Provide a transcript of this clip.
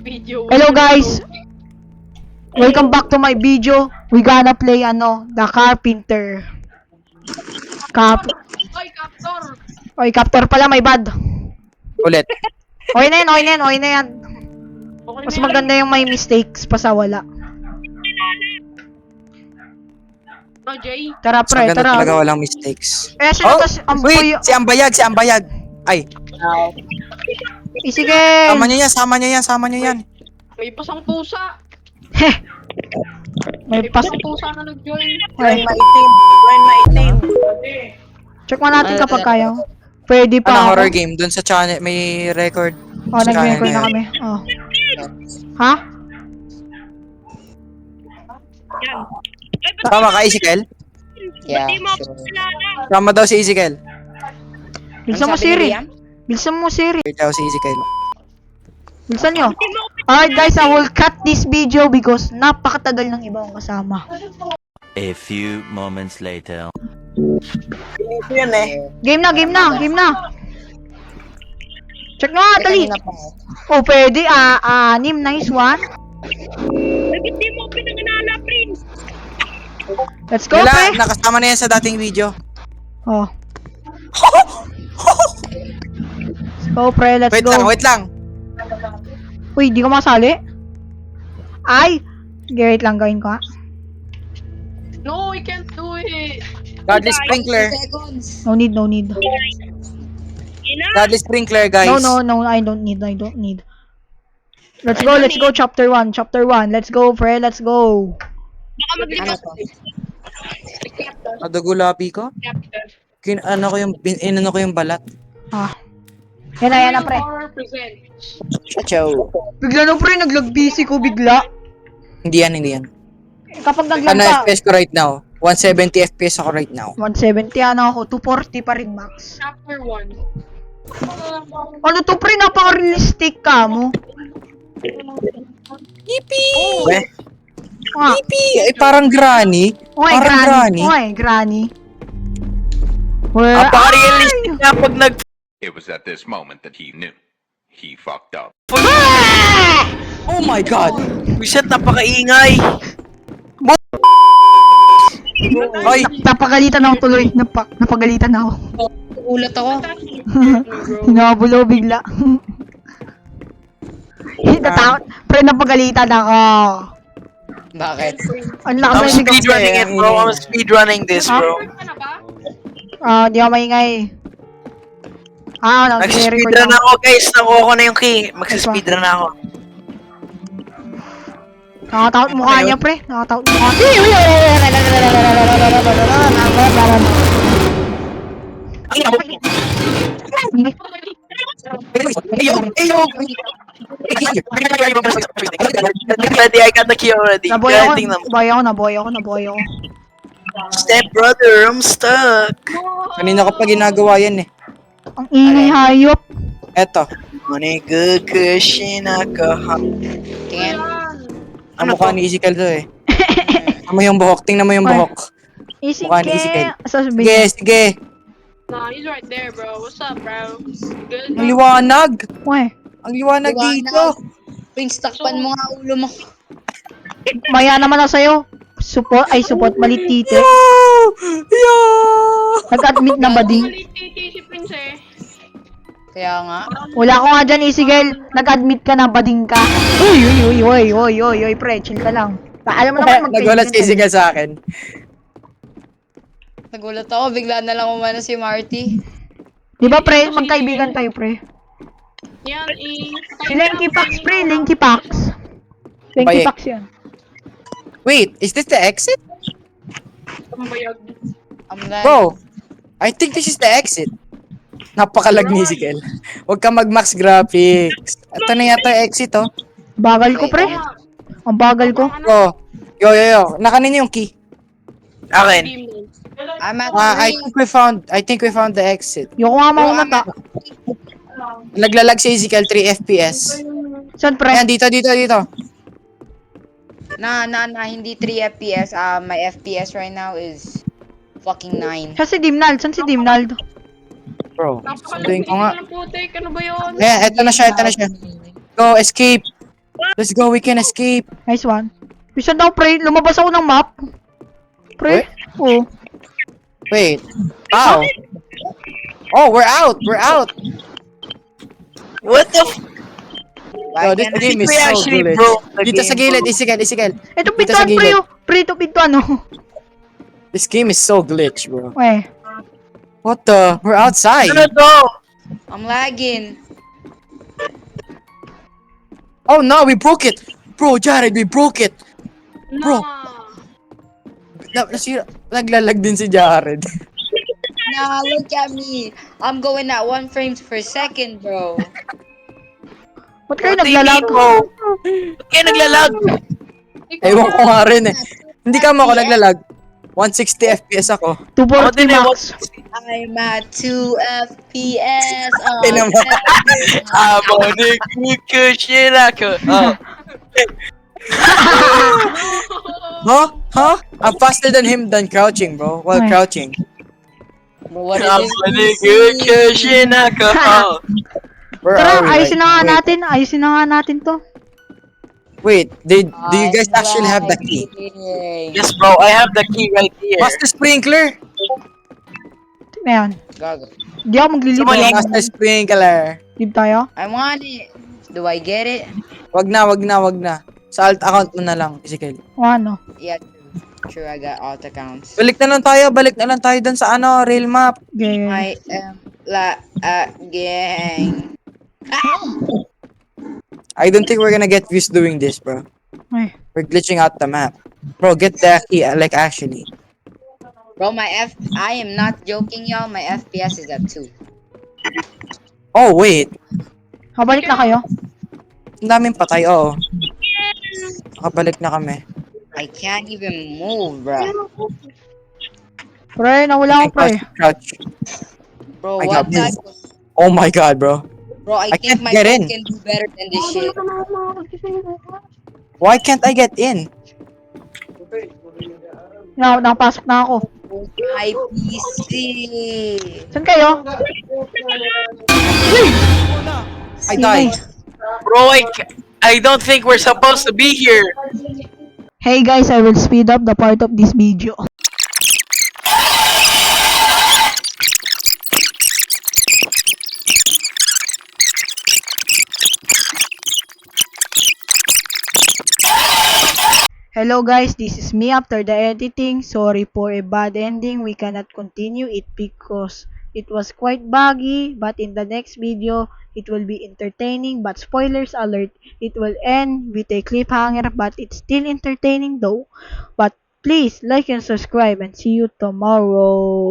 Video. Hello guys! Welcome back to my video. We gonna play The Carpenter. Oy, Captor! Oy, Captor pala, may bad. Ulit. Okay na yan. Okay Mas na yan. maganda yung may mistakes pa sa wala. No, Jay. Tara pre, Maganda talaga tara. walang mistakes. Sino tas ang Wait! Si Ambayag! Ay, Sige! sama niya yan. May pasang pusa. Heh! May pas... Pasang pusa na nag-join. Ay, Maitim. check mo natin kapag kaya. Pwede pa Ano, ako. horror game. Doon sa channel, may record. Oh, sa channel nag-record na yan. kami. Oh. Ha? Sama ka, Ezekiel? Yeah, sure. Sama daw si Ezekiel. Bilisan mo Siri. Bilisan mo Siri. Wait daw si Ezekiel. Bilisan nyo. Alright guys, I will cut this video because napakatagal ng ibang kasama. A few moments later. Ito yan eh. Game na. Check nga, dali. Kanina pa ako. Oh, pwede. Anim. Nice one. Bakit di mo pinanganala, Prince? Let's go, Wala, pre. nakasama na yan sa dating video. Oh. Let's go, pre. Let's go. Wait lang. Uy, di ko masali. Ay. Sige, wait lang. Gawin ko, ha. No, we can't do it. Godly Sprinkler. No need. Ina, Godly Sprinkler, guys. No. I don't need. Let's go. Chapter 1. Let's go, pre. Let's go. baka Ano maglipas. to? Nadugulapi ko? Inano ko yung balat. Ah. Yan na, pre. Horror presents. Ciao. Bigla na, pre. Nag-lag-busy ko bigla. Hindi yan. Kapag nag-lag Ano ka. FPS ko right now? 170 FPS ako right now. 170 ako. 240 pa rin, max. Chapter 1. Ano to, pre? Napaka-realistic ka mo. Oh, Weh, Ah. ay parang granny. Oy, granny. Where Napaka-realistic na pag nag... It was at this moment that he knew. He fucked up. Oh my god! Reset, napakaingay. Hoy! Napagalitan ako tuloy. Napagalitan ako. Ulat ako. Hinabulo bigla. Natakot. Pre, napagalitan ako. Bakit? Ang lakas I'm na hindi ko. speedrunning it, bro. I'm speedrunning this, bro. Record ka na ba? Di ako maingay. Nag-record Nag-speedrun ako. ako, guys. Nakuha ko na yung key. Magsa-speedrun na ako. Nakatakot mukha niya, pre. Nakatakot mukha. Ready, I got the key already. Naboy Kaya ako. tingnan mo. Naboy ako. Step brother, I'm stuck. Kanina ko pa ginagawa yan eh. Ang ingay hayop. Eto. Money good cushion alcohol. Tingin. Ang mukha ni Ezekiel to eh. Tingnan mo yung Ay. buhok. Easy Mukha ni Ezekiel. Sasabihin. Sige. Nah, he's right there, bro. What's up, bro? Good. Ang liwanag. Uy, Ang liwanag dito. Prince, takpan mo nga ulo mo. maya naman ako sa'yo. Support, mali tite. Yo! Nag-admit na ba din? Malit titi si Prince eh. Kaya nga. Wala ko nga dyan, Easy Girl. Nag-admit ka na bading ka. Uy, pre, chill ka lang. Alam mo naman Nagulat si Ezekiel sa akin. Nagulat ako, bigla na lang umano si Marty. Di ba, pre? Magkaibigan kayo, pre. Yan, Si Lenky Pax, pre. Lenky Pax. Lenky Baye. Pax yan. Wait, is this the exit? Tambayag. Bro, I think this is the exit. Napakalag ni Ezekiel. Huwag ka mag-max graphics. Ito na yata yung exit, oh. Bagal ko, pre. Ang bagal ko. Bro, yo. Nakanin yung key. Akin. I'm at I think we found the exit. Yoko nga maunata. Naglalag si Ezekiel 3 FPS. Saan, pre? Ayan, dito. hindi 3 FPS. My FPS right now is fucking 9. Saan si Dimnald? Bro, sunduin ko nga. Putik, ano ba yun? Ayan, eto na siya. Go, escape. Let's go, we can escape. Nice one. Bisa daw, pre. Lumabas ako ng map. Pre? Oo. Wait. How? Oh, we're out. We're out. What the f- Yo, this I game is think we so actually glitch. broke the Dito sa game, gilid, bro. Isikel. Ito, Dito sa pintuan, pre. gilid. Oh. Pre, ito pintuan, oh. This game is so glitch, bro. Weh. What the? We're outside. Ano to? I'm lagging. Oh no, we broke it. Bro, Jared, we broke it. Bro. Nasira. Naglalag din si Jared. Nah, look at me. I'm going at 1 frames per second, bro. Ba't kayo What do you naglalag? mean, bro? Ba't kayo naglalag? Ewan ko nga rin eh. Hindi ka mo ako naglalag. 160 FPS ako. 240 Ako din eh, max. I'm at 2 FPS. Oh, Ina mo. I'm on a good cushion ako. Oh. Huh? I'm faster than him than crouching, bro. While Ay. crouching. what I'm is on a this? good cushion ako. Oh. Where Tara, are we ayusin na nga Wait. natin. Ayusin na nga natin to. Wait, do you guys I'm actually have the key? lagging. Yes, bro. I have the key right here. Master Sprinkler! Tingnan yan. Gago. Di ako maglilib. Someone Di ako Master Sprinkler! maglilib tayo. I want it. Do I get it? Wag na. Sa alt account mo na lang, Ezekiel. O ano? Yeah, true. I got alt accounts. Balik na lang tayo dun sa real map. Gaya. I am lagging. I don't think we're gonna get views doing this, bro. Ay. We're glitching out the map. Bro, get the key, like actually. Bro, I am not joking, y'all. My FPS is at 2. Oh, wait. Habalik na kayo. Ang daming patay, oo. Nakabalik na kami. I can't even move, bro. Pre, nawala ako, pre. Crouch. Bro, I what got type moved. of... Oh my god, bro. Bro, I I think can't my get phone in. can do better than this shit. Why can't I get in? Nakapasok na ako. My PC. Saan kayo? I died. Bro, I don't think we're supposed to be here. Hey guys, I will speed up the part of this video. Hello guys, this is me after the editing. Sorry for a bad ending. We cannot continue it because it was quite buggy, but in the next video, it will be entertaining. But spoilers alert, it will end with a cliffhanger, but it's still entertaining though. But please like and subscribe and see you tomorrow.